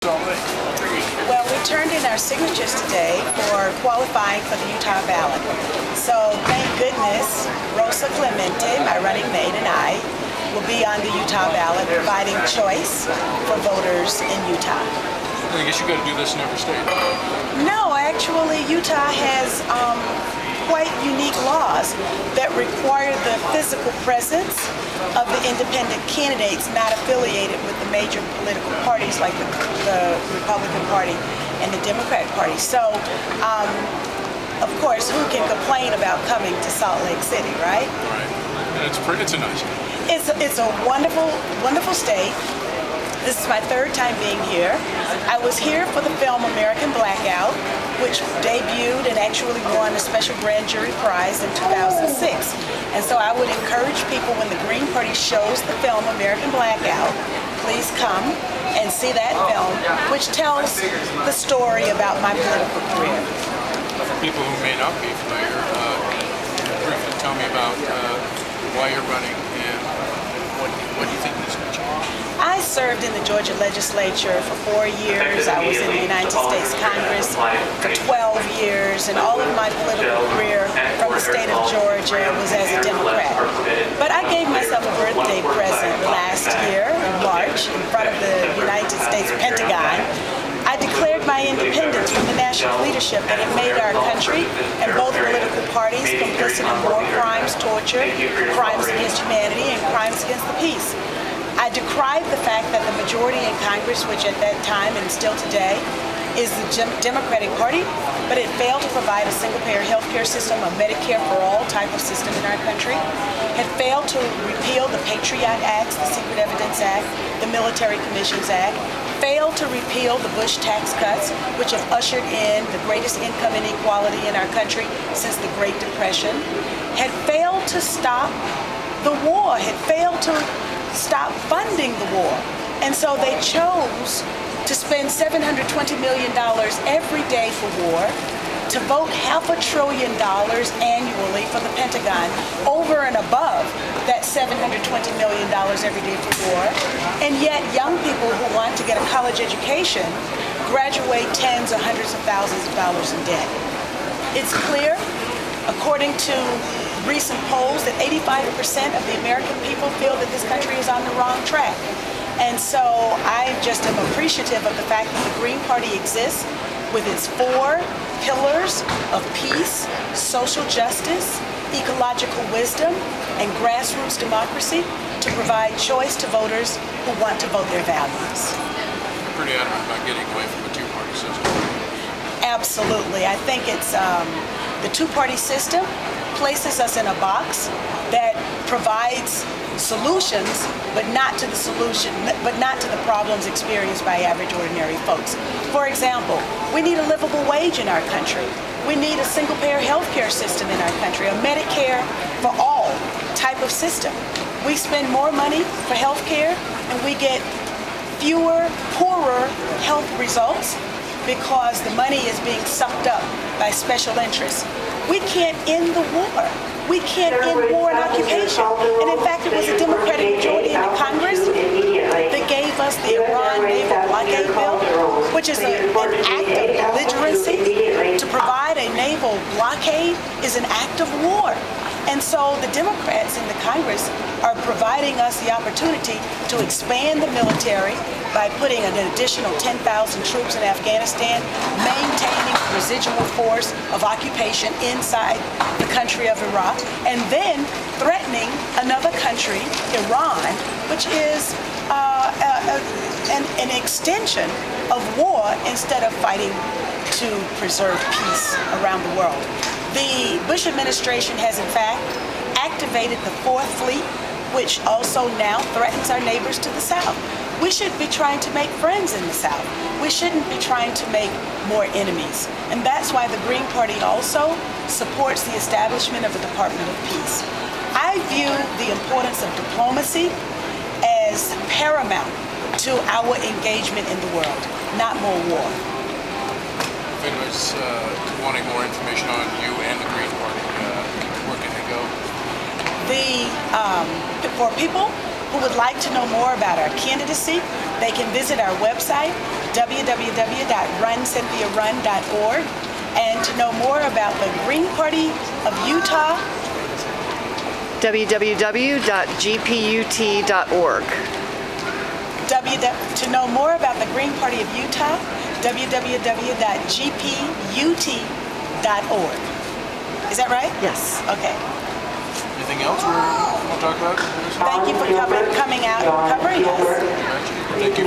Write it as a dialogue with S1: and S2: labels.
S1: Well, we turned in our signatures today for qualifying for the Utah ballot. So thank goodness Rosa Clemente, my running mate, and I will be on the Utah ballot providing choice for voters in Utah.
S2: I guess you got to do this in every state.
S1: No, actually Utah has quite unique laws that require the physical presence of the independent candidates not affiliated with the major political parties like the Republican Party and the Democratic Party. So, of course, who can complain about coming to Salt Lake City, right?
S2: Right. And it's a nice state.
S1: It's a wonderful, wonderful state. This is my third time being here. I was here for the film American Blackout, which debuted and actually won a special grand jury prize in 2006. And so I would encourage people, when the Green Party shows the film American Blackout, please come and see that film, which tells the story about my political career.
S2: For people who may not be familiar, briefly tell me about why you're running and what do you think is going to change?
S1: I served in the Georgia legislature for 4 years. I was in the United States Congress for 12 years, and all of my political career from the state of Georgia was as a Democrat. But I gave myself a birthday present last year in March in front of the United States Pentagon. I declared my independence from the national leadership that had made our country and both political parties complicit in war crimes, torture, crimes against humanity, and crimes against the peace. I decried the fact that the majority in Congress, which at that time and still today is the Democratic Party, but it failed to provide a single-payer health care system, a Medicare for all type of system in our country, had failed to repeal the Patriot Acts, the Secret Evidence Act, the Military Commissions Act, failed to repeal the Bush tax cuts, which have ushered in the greatest income inequality in our country since the Great Depression, had failed to stop the war, had failed to stop funding the war. And so they chose to spend $720 million every day for war, to vote $500 billion annually for the Pentagon over and above that $720 million every day for war, and yet young people who want to get a college education graduate tens or hundreds of thousands of dollars in debt. It's clear, according to recent polls, that 85% of the American people feel that this country is on the wrong track. And so I just am appreciative of the fact that the Green Party exists with its 4 pillars of peace, social justice, ecological wisdom, and grassroots democracy to provide choice to voters who want to vote their values.
S2: You're pretty adamant about getting away from the two-party system.
S1: Absolutely. I think it's the two-party system places us in a box that provides solutions, but not to the problems experienced by average ordinary folks. For example, we need a livable wage in our country. We need a single-payer health care system in our country, a Medicare for all type of system. We spend more money for health care and we get fewer, poorer health results because the money is being sucked up by special interests. We can't end the war. We can't end war and occupation. And in fact, it was a Democratic majority in the Congress that gave us the Iran naval blockade bill, which is an act of belligerency. To provide a naval blockade is an act of war. And so the Democrats in the Congress are providing us the opportunity to expand the military by putting an additional 10,000 troops in Afghanistan, maintaining the residual force of occupation inside the country of Iraq, and then threatening another country, Iran, which is an extension of war instead of fighting to preserve peace around the world. The Bush administration has, in fact, activated the 4th Fleet, which also now threatens our neighbors to the south. We should be trying to make friends in the south. We shouldn't be trying to make more enemies. And that's why the Green Party also supports the establishment of a Department of Peace. I view the importance of diplomacy as paramount to our engagement in the world, not more war.
S2: If anyone's wanting more information on you and the Green Party, where can they go?
S1: For people who would like to know more about our candidacy, they can visit our website, www.runcynthiarun.org, and to know more about the Green Party of Utah,
S3: www.gput.org.
S1: To know more about the Green Party of Utah, www.gput.org. Is that right?
S3: Yes.
S1: Okay.
S2: Anything else we'll talk about?
S1: Thank you for coming out and covering us.
S2: Thank you.